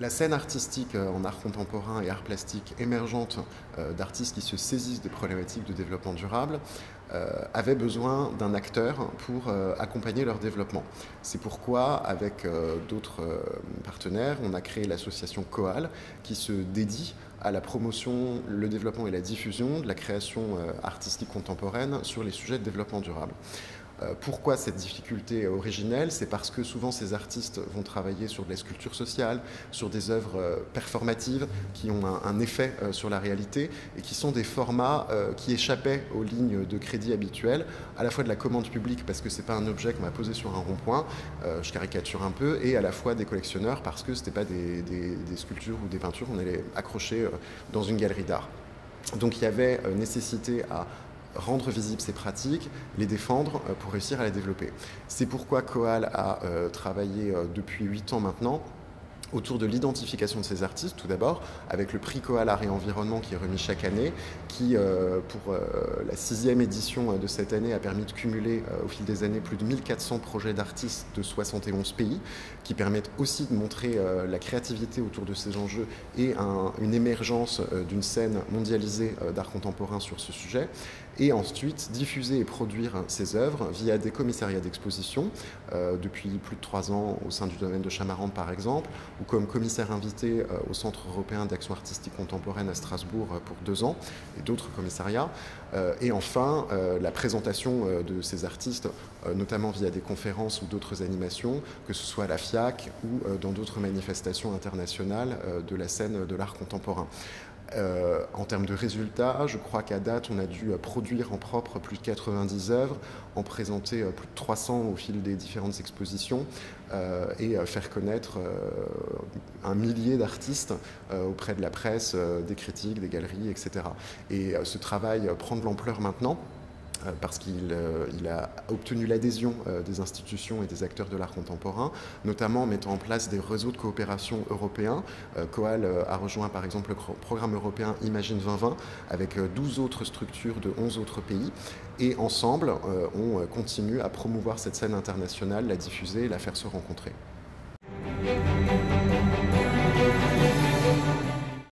La scène artistique en art contemporain et art plastique émergente d'artistes qui se saisissent des problématiques de développement durable avait besoin d'un acteur pour accompagner leur développement. C'est pourquoi, avec d'autres partenaires, on a créé l'association Coal qui se dédie à la promotion, le développement et la diffusion de la création artistique contemporaine sur les sujets de développement durable. Pourquoi cette difficulté originelle? C'est parce que souvent ces artistes vont travailler sur de la sculpture sociale, sur des œuvres performatives qui ont un effet sur la réalité et qui sont des formats qui échappaient aux lignes de crédit habituelles, à la fois de la commande publique parce que c'est pas un objet qu'on va poser sur un rond-point, je caricature un peu, et à la fois des collectionneurs parce que c'était pas des sculptures ou des peintures qu'on allait accrocher dans une galerie d'art. Donc il y avait nécessité à rendre visibles ces pratiques, les défendre pour réussir à les développer. C'est pourquoi Coal a travaillé depuis 8 ans maintenant autour de l'identification de ces artistes, tout d'abord, avec le prix Coal Art et Environnement qui est remis chaque année, qui, pour la 6e édition de cette année, a permis de cumuler au fil des années plus de 1400 projets d'artistes de 71 pays, qui permettent aussi de montrer la créativité autour de ces enjeux et une émergence d'une scène mondialisée d'art contemporain sur ce sujet, et ensuite diffuser et produire ces œuvres via des commissariats d'exposition, depuis plus de 3 ans au sein du domaine de Chamarande par exemple, ou comme commissaire invité au Centre européen d'action artistique contemporaine à Strasbourg pour 2 ans, et d'autres commissariats. Et enfin, la présentation de ces artistes, notamment via des conférences ou d'autres animations, que ce soit à la FIAC ou dans d'autres manifestations internationales de la scène de l'art contemporain. En termes de résultats, je crois qu'à date, on a dû produire en propre plus de 90 œuvres, en présenter plus de 300 au fil des différentes expositions et faire connaître un millier d'artistes auprès de la presse, des critiques, des galeries, etc. Et ce travail prend de l'ampleur maintenant, parce qu'il a obtenu l'adhésion des institutions et des acteurs de l'art contemporain, notamment en mettant en place des réseaux de coopération européens. Coal a rejoint par exemple le programme européen Imagine 2020 avec 12 autres structures de 11 autres pays. Et ensemble, on continue à promouvoir cette scène internationale, la diffuser et la faire se rencontrer.